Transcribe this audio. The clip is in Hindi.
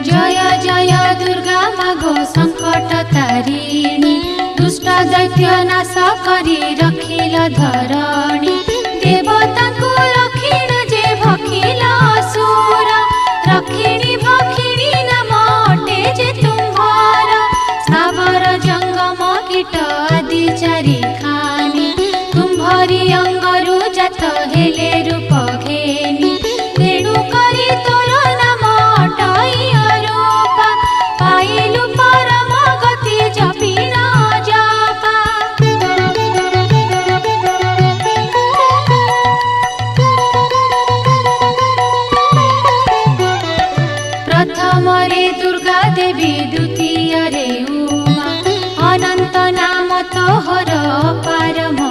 जय जय दुर्गा मागो संकट तारिणी दुष्ट दैत्य नाश करी रखिल धरणी देवता को रखिण जे भखिल असुर रखिणी भखिणी नाम अटे जे तुम्हार सावर जंगम कीट आदि चारि खानी तुम्हारी अंगरु जात हेले रूप घेनी तेणु करी तोर नाम अटई रूपा पाइलु परम गति जपिन जपा। प्रथम रे दुर्गा देवी द्वितीय रे उमा अनंत नाम तोहर पारम